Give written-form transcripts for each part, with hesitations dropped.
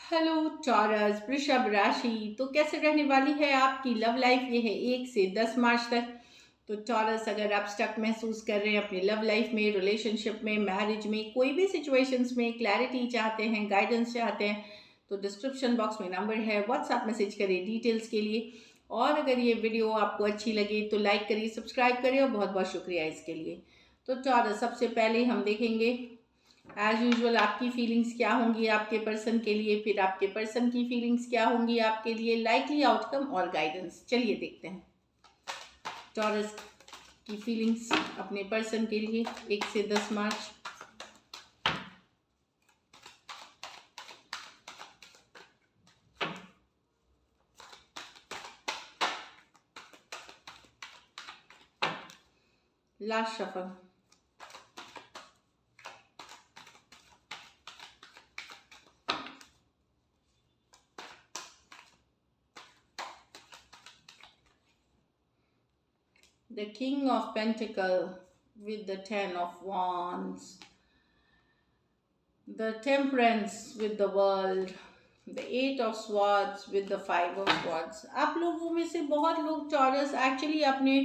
Hello taurus वृषभ राशि। तो कैसे रहने वाली है आपकी लव लाइफ? ये है 1 से 10 मार्च तक। तो टॉरस, अगर आप स्टक महसूस कर रहे हैं अपनी लव लाइफ में, रिलेशनशिप में, मैरिज में, कोई भी सिचुएशंस में क्लैरिटी चाहते हैं, गाइडेंस चाहते हैं, तो डिस्क्रिप्शन बॉक्स में नंबर है, व्हाट्सएप मैसेज करिए डिटेल्स के लिए। और अगर ये वीडियो आपको अच्छी लगे तो लाइक करिए, सब्सक्राइब करिए, और बहुत बहुत शुक्रिया इसके लिए। तो टॉरस, सबसे पहले हम देखेंगे एज यूजुअल आपकी फीलिंग्स क्या होंगी आपके पर्सन के लिए, फिर आपके पर्सन की फीलिंग्स क्या होंगी आपके लिए, लाइकली आउटकम और गाइडेंस। चलिए देखते हैं टॉरस की फीलिंग्स अपने पर्सन के लिए 1 से 10 मार्च। Last shuffle. The King of Pentacle with the Ten of Wands, the Temperance with the World, the Eight of Swords with the Five of Swords। आप लोगों में से बहुत लोग टॉरस एक्चुअली अपने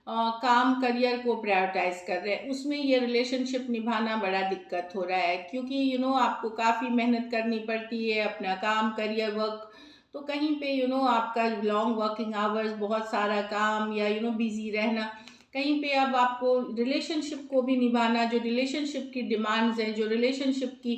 काम करियर को प्रायोरिटाइज कर रहे हैं, उसमें ये रिलेशनशिप निभाना बड़ा दिक्कत हो रहा है, क्योंकि आपको काफ़ी मेहनत करनी पड़ती है अपना काम करियर वर्क। तो कहीं पे आपका लॉन्ग वर्किंग आवर्स, बहुत सारा काम, या बिजी रहना, कहीं पे अब आपको रिलेशनशिप को भी निभाना, जो रिलेशनशिप की डिमांड्स हैं, जो रिलेशनशिप की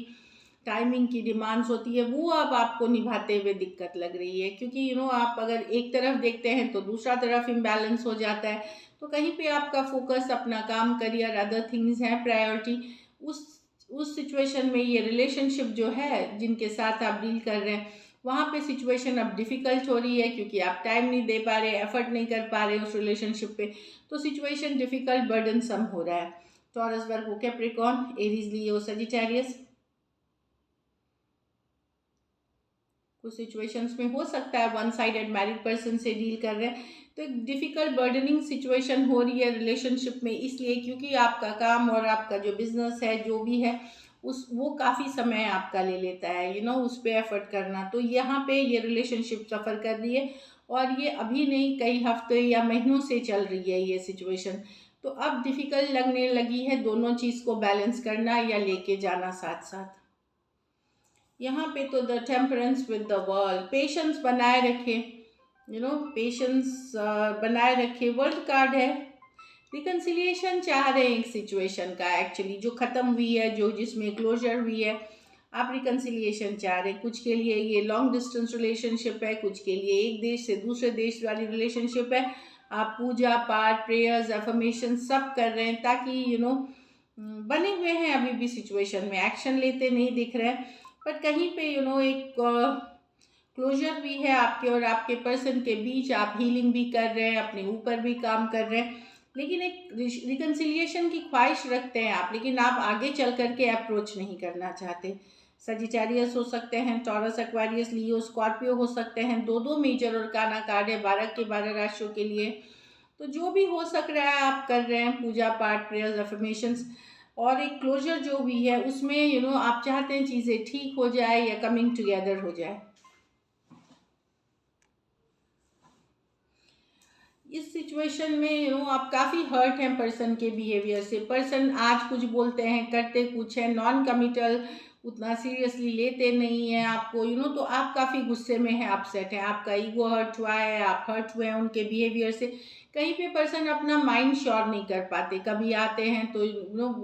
टाइमिंग की डिमांड्स होती है, वो अब आपको निभाते हुए दिक्कत लग रही है, क्योंकि आप अगर एक तरफ देखते हैं तो दूसरा तरफ इम्बैलेंस हो जाता है। तो कहीं पे आपका फोकस अपना काम करियर अदर थिंग्स है प्रायोरिटी। उस उस सिचुएशन में ये रिलेशनशिप जो है जिनके साथ आप डील कर रहे हैं, वहाँ पे सिचुएशन अब डिफ़िकल्ट हो रही है, क्योंकि आप टाइम नहीं दे पा रहे, एफर्ट नहीं कर पा रहे उस रिलेशनशिप पे। तो सिचुएशन डिफ़िकल्ट बर्डनसम हो रहा है। टॉरस, वर्गो, कैप्रिकॉर्न, एरीज, लियो, सजिटेरियस। कुछ सिचुएशंस में हो सकता है वन साइडेड मैरिड पर्सन से डील कर रहे हैं, तो एक डिफ़िकल्ट बर्डनिंग सिचुएशन हो रही है रिलेशनशिप में, इसलिए क्योंकि आपका काम और आपका जो बिजनेस है, जो भी है, उस वो काफ़ी समय आपका ले लेता है, उस पे एफर्ट करना। तो यहाँ पे ये रिलेशनशिप सफ़र कर रही है, और ये अभी नहीं, कई हफ्ते या महीनों से चल रही है ये सिचुएशन। तो अब डिफ़िकल्ट लगने लगी है दोनों चीज़ को बैलेंस करना या लेके जाना साथ साथ। यहाँ पे तो the temperance with the world, patience बनाए रखें, पेशेंस बनाए रखें। वर्ल्ड कार्ड है, रिकन्सिलिएशन चाह रहे हैं एक सिचुएशन का, एक्चुअली जो ख़त्म हुई है, जो जिसमें क्लोजर हुई है, आप रिकन्सिलिएशन चाह रहे हैं। कुछ के लिए ये लॉन्ग डिस्टेंस रिलेशनशिप है, कुछ के लिए एक देश से दूसरे देश वाली रिलेशनशिप है। आप पूजा पाठ, प्रेयर्स, अफर्मेशन सब कर रहे हैं, ताकि बने हुए हैं अभी भी सिचुएशन में, एक्शन लेते नहीं दिख रहे हैं। पर कहीं पे एक क्लोजर भी है आपके और आपके पर्सन के बीच, आप हीलिंग भी कर रहे हैं, अपने ऊपर भी काम कर रहे हैं, लेकिन एक रिकन्सिलिएशन की ख्वाहिश रखते हैं आप, लेकिन आप आगे चल करके अप्रोच नहीं करना चाहते। सजिटेरियस हो सकते हैं, टॉरस, एक्वारियस, लियो, स्कॉर्पियो हो सकते हैं। दो दो मेजर और काना कार्ड है 12 के 12 राशियों के लिए। तो जो भी हो सक रहा है आप कर रहे हैं, पूजा पाठ, प्रेयर्स, अफर्मेशंस, और एक क्लोजर जो भी है उसमें आप चाहते हैं चीज़ें ठीक हो जाए या कमिंग टुगेदर हो जाए। इस सिचुएशन में आप काफ़ी हर्ट हैं पर्सन के बिहेवियर से। पर्सन आज कुछ बोलते हैं, करते कुछ है, नॉन कमिटल, उतना सीरियसली लेते नहीं हैं आपको, तो आप काफ़ी गुस्से में हैं, अपसेट हैं, आपका ईगो हर्ट हुआ है, आप हर्ट हुए हैं उनके बिहेवियर से। कहीं पे पर्सन अपना माइंड श्योर नहीं कर पाते, कभी आते हैं तो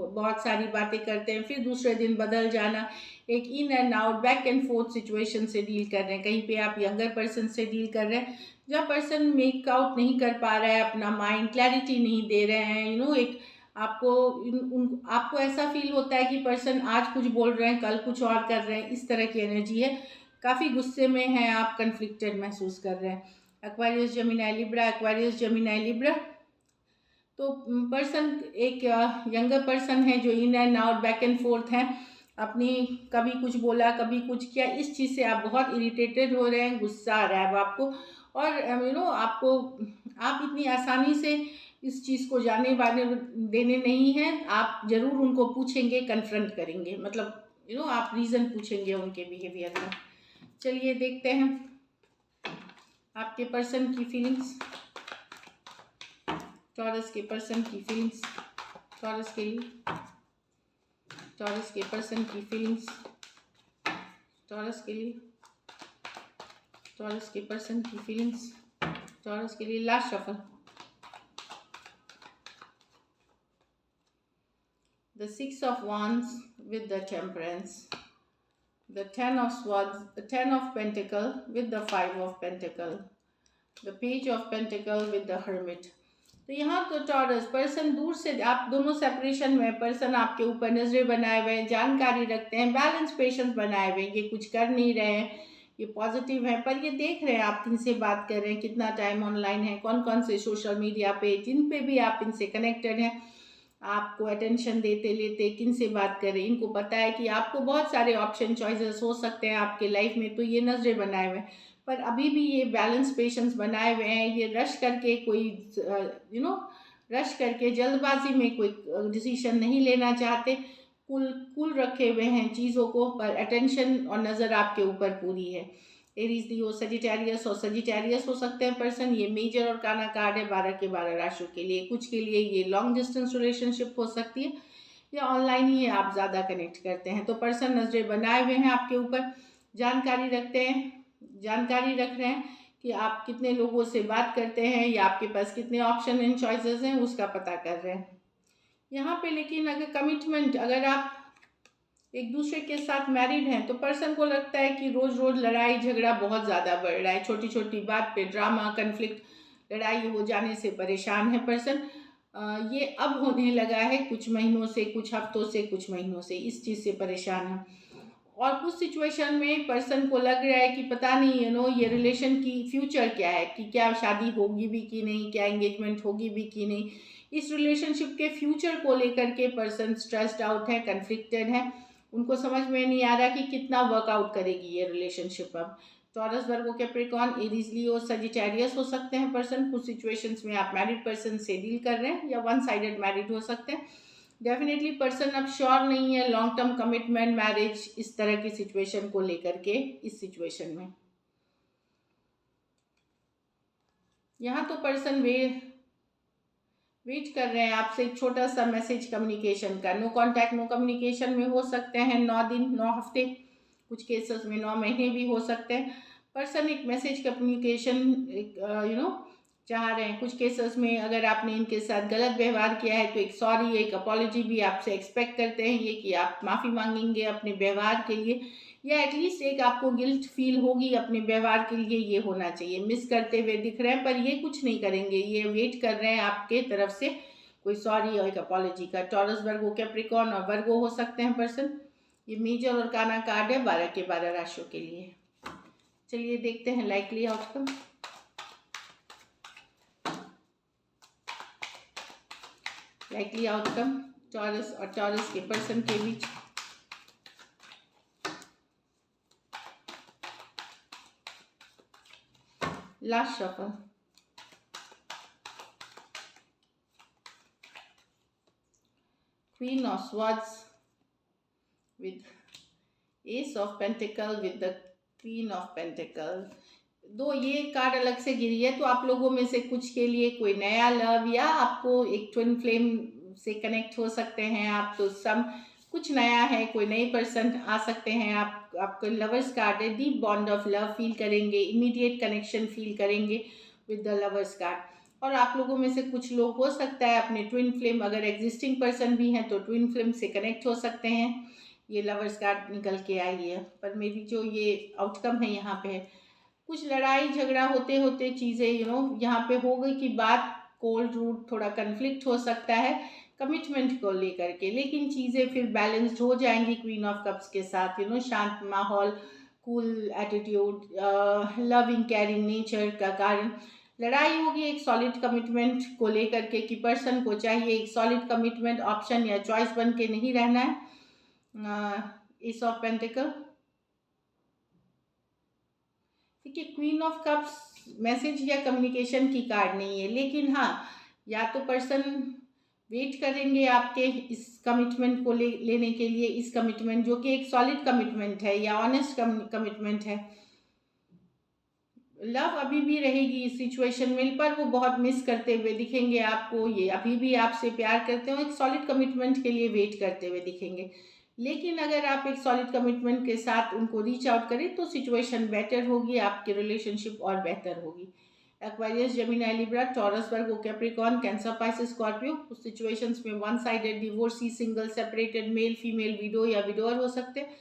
बहुत सारी बातें करते हैं, फिर दूसरे दिन बदल जाना, एक in and out, back and fourth situation से डील कर रहे हैं। कहीं पे आप यंगर पर्सन से डील कर रहे हैं, जब पर्सन मेक आउट नहीं कर पा रहा है अपना माइंड, क्लैरिटी नहीं दे रहे हैं, एक आपको आपको ऐसा फील होता है कि पर्सन आज कुछ बोल रहे हैं, कल कुछ और कर रहे हैं, इस तरह की एनर्जी है। काफ़ी गुस्से में हैं आप, कन्फ्लिक्टेड महसूस कर रहे हैं। Aquarius, Gemini, Libra, Aquarius, Gemini, Libra. तो पर्सन एक यंगर पर्सन है जो in and out, back and fourth हैं, अपनी कभी कुछ बोला, कभी कुछ किया, इस चीज़ से आप बहुत इरिटेटेड हो रहे हैं, गुस्सा आ रहा है अब आपको। और आपको, आप इतनी आसानी से इस चीज़ को जाने वाने देने नहीं हैं, आप ज़रूर उनको पूछेंगे, कन्फ्रंट करेंगे, मतलब आप रीज़न पूछेंगे उनके बिहेवियर का। चलिए देखते हैं आपके पर्सन की फीलिंग्स, टॉरस के पर्सन की फीलिंग्स, टॉरस के लिए, टॉरस के पर्सन की फीलिंग्स, टॉरस के लिए, टॉरस के पर्सन की फीलिंग्स, टॉरस के लिए। Last shuffle, the Six of Wands with the Temperance, the Ten of Swords, the Ten of Pentacle with the Five of Pentacle, the Page of Pentacle with the Hermit। तो यहाँ तो taurus person दूर से, आप दोनों separation में, person आपके ऊपर नजरें बनाए हुए हैं, जानकारी रखते हैं, बैलेंस पेशेंस बनाए हुए हैं, ये कुछ कर नहीं रहे हैं, ये पॉजिटिव है, पर ये देख रहे हैं आप किनसे बात कर रहे हैं, कितना टाइम ऑनलाइन है, कौन कौन से सोशल मीडिया पे, जिन पे भी आप इनसे कनेक्टेड हैं, आपको अटेंशन देते लेते किन से बात करें। इनको पता है कि आपको बहुत सारे ऑप्शन चॉइसेस हो सकते हैं आपके लाइफ में, तो ये नजरें बनाए हुए हैं, पर अभी भी ये बैलेंस पेशेंस बनाए हुए हैं। ये रश करके कोई रश करके जल्दबाजी में कोई डिसीजन नहीं लेना चाहते, कूल कूल रखे हुए हैं चीज़ों को, पर अटेंशन और नज़र आपके ऊपर पूरी है। एरीज लियो सजिटेरियस और सजिटेरियस हो सकते हैं पर्सन। ये मेजर और काना कार्ड है 12 के 12 राशियों के लिए। कुछ के लिए ये लॉन्ग डिस्टेंस रिलेशनशिप हो सकती है या ऑनलाइन ही आप ज़्यादा कनेक्ट करते हैं। तो पर्सन नजरें बनाए हुए हैं आपके ऊपर, जानकारी रखते हैं, जानकारी रख रहे हैं कि आप कितने लोगों से बात करते हैं या आपके पास कितने ऑप्शन एंड चॉइसेस हैं, उसका पता कर रहे हैं यहाँ पे। लेकिन अगर कमिटमेंट, अगर आप एक दूसरे के साथ मैरिड हैं तो पर्सन को लगता है कि रोज रोज लड़ाई झगड़ा बहुत ज़्यादा बढ़ रहा है, छोटी छोटी बात पे ड्रामा कन्फ्लिक्ट, लड़ाई हो जाने से परेशान है पर्सन। ये अब होने लगा है कुछ महीनों से, कुछ हफ्तों से, कुछ महीनों से इस चीज़ से परेशान है। और कुछ सिचुएशन में पर्सन को लग रहा है कि पता नहीं ये रिलेशन की फ्यूचर क्या है, कि क्या शादी होगी भी कि नहीं, क्या एंगेजमेंट होगी भी कि नहीं। इस रिलेशनशिप के फ्यूचर को लेकर के पर्सन स्ट्रेस्ड आउट है, कन्फ्लिक्टेड है, उनको समझ में नहीं आ रहा कि कितना वर्कआउट करेगी ये रिलेशनशिप। अब टॉरस, वर्गो, कैप्रिकॉर्न, एरीज, लियो, सजिटेरियस हो सकते हैं पर्सन। कुछ सिचुएशंस में आप मैरिड पर्सन से डील कर रहे हैं या वन साइडेड मैरिड हो सकते हैं। डेफिनेटली पर्सन अब श्योर नहीं है लॉन्ग टर्म कमिटमेंट, मैरिज, इस तरह की सिचुएशन को लेकर के। इस सिचुएशन में यहाँ तो पर्सन वेट कर रहे हैं आपसे एक छोटा सा मैसेज कम्युनिकेशन का। नो कांटेक्ट नो कम्युनिकेशन में हो सकते हैं 9 दिन 9 हफ्ते, कुछ केसेस में 9 महीने भी हो सकते हैं। पर्सन एक मैसेज कम्युनिकेशन चाह रहे हैं। कुछ केसेस में अगर आपने इनके साथ गलत व्यवहार किया है तो एक सॉरी, एक अपॉलॉजी भी आपसे एक्सपेक्ट करते हैं, ये कि आप माफ़ी मांगेंगे अपने व्यवहार के लिए, या एटलीस्ट एक आपको गिल्ट फील होगी अपने व्यवहार के लिए, ये होना चाहिए। मिस करते हुए दिख रहे हैं पर ये कुछ नहीं करेंगे, ये वेट कर रहे हैं आपके तरफ से कोई सॉरी और एक अपॉलॉजी का। टॉरस, वर्गो, कैप्रिकॉर्न और वर्गो हो सकते हैं पर्सन। ये मेजर और काना कार्ड है 12 के 12 राशियों के लिए। चलिए देखते हैं likely outcome. Likely outcome Taurus और टॉरस के पर्सन के बीच। Last shuffle, queen of swords with Ace of Pentacle with the Queen of Pentacle। दो ये कार्ड अलग से गिरी है, तो आप लोगों में से कुछ के लिए कोई नया लव, या आपको एक ट्विन फ्लेम से कनेक्ट हो सकते हैं आप, तो सम कुछ नया है, कोई नए पर्सन आ सकते हैं। आपको लवर्स कार्ड है, deep bond of love feel करेंगे, इमीडिएट कनेक्शन फील करेंगे विद द लवर्स कार्ड। और आप लोगों में से कुछ लोग हो सकता है अपने ट्विन फ्लेम, अगर एग्जिस्टिंग पर्सन भी हैं तो ट्विन फ्लेम से कनेक्ट हो सकते हैं। ये लवर्स कार्ड निकल के आई है, पर मेरी जो ये आउटकम है यहाँ पे है कुछ लड़ाई झगड़ा होते होते चीज़ें यहाँ पे हो गई कि बात कोल्ड रूट, थोड़ा कन्फ्लिक्ट हो सकता है कमिटमेंट को लेकर के, लेकिन चीज़ें फिर बैलेंस्ड हो जाएंगी क्वीन ऑफ कप्स के साथ। शांत माहौल, cool attitude, loving caring nature का कारण लड़ाई होगी एक सॉलिड कमिटमेंट को लेकर के, कि पर्सन को चाहिए एक सॉलिड कमिटमेंट, ऑप्शन या चॉइस बन के नहीं रहना है। एस ऑफ पेंटिकल, ठीक है। क्वीन ऑफ कप्स मैसेज या कम्युनिकेशन की कार्ड नहीं है, लेकिन हाँ या तो पर्सन वेट करेंगे आपके इस कमिटमेंट को लेने के लिए, इस कमिटमेंट जो कि एक सॉलिड कमिटमेंट है या ऑनेस्ट कमिटमेंट है, लव अभी भी रहेगी इस सिचुएशन में, पर वो बहुत मिस करते हुए दिखेंगे आपको, ये अभी भी आपसे प्यार करते हो, एक सॉलिड कमिटमेंट के लिए वेट करते हुए दिखेंगे। लेकिन अगर आप एक सॉलिड कमिटमेंट के साथ उनको रीच आउट करें तो सिचुएशन बेटर होगी, आपकी रिलेशनशिप और बेहतर होगी। एक्वारियस, जेमिनी, लिब्रा, टॉरस, वर्गो, कैप्रिकॉर्न, कैंसर, पाइसेस, स्कॉर्पियो, कुछ सिचुएशंस में one sided divorcee, single, separated, male female, window या विडोअर हो सकते हैं।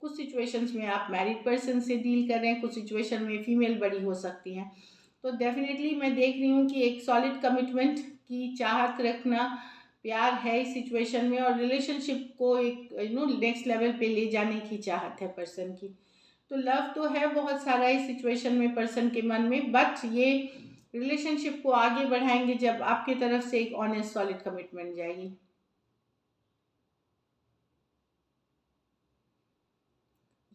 कुछ सिचुएशंस में आप मैरिड पर्सन से डील कर रहे हैं, कुछ सिचुएशन में फीमेल बड़ी हो सकती हैं। तो डेफिनेटली मैं देख रही हूँ कि एक सॉलिड कमिटमेंट की चाहत रखना, प्यार है इस सिचुएशन में, और रिलेशनशिप को एक नेक्स्ट लेवल पे ले जाने की चाहत है पर्सन की। तो लव तो है बहुत सारा इस सिचुएशन में पर्सन के मन में, बट ये रिलेशनशिप को आगे बढ़ाएंगे जब आपकी तरफ से एक ऑनेस्ट सॉलिड कमिटमेंट जाएगी।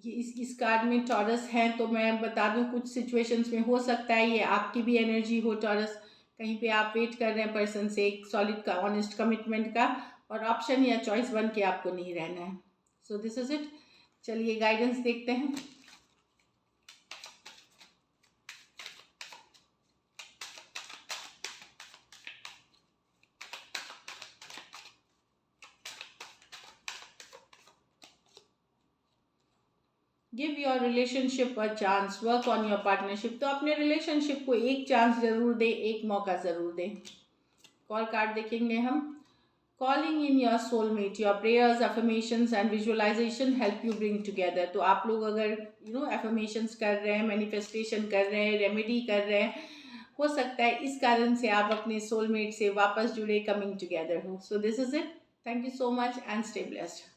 ये इस कार्ड में टॉरस है, तो मैं बता दूं कुछ सिचुएशंस में हो सकता है ये आपकी भी एनर्जी हो टॉरस, कहीं पे आप वेट कर रहे हैं पर्सन से एक सॉलिड का ऑनेस्ट कमिटमेंट का, और ऑप्शन या चॉइस बन के आपको नहीं रहना है। So this is it. चलिए गाइडेंस देखते हैं। Give your relationship a chance, work on your partnership. तो अपने रिलेशनशिप को एक चांस जरूर दें, एक मौका जरूर दें। कॉल कार्ड देखेंगे हम। Calling in your soulmate, your prayers, affirmations and visualisation help you bring together. तो आप लोग अगर एफर्मेशंस कर रहे हैं, मैनिफेस्टेशन कर रहे हैं, रेमेडी कर रहे हैं, हो सकता है इस कारण से आप अपने सोलमेट से वापस जुड़े, कमिंग टुगेदर हो। So this is it. Thank you so much and stay blessed.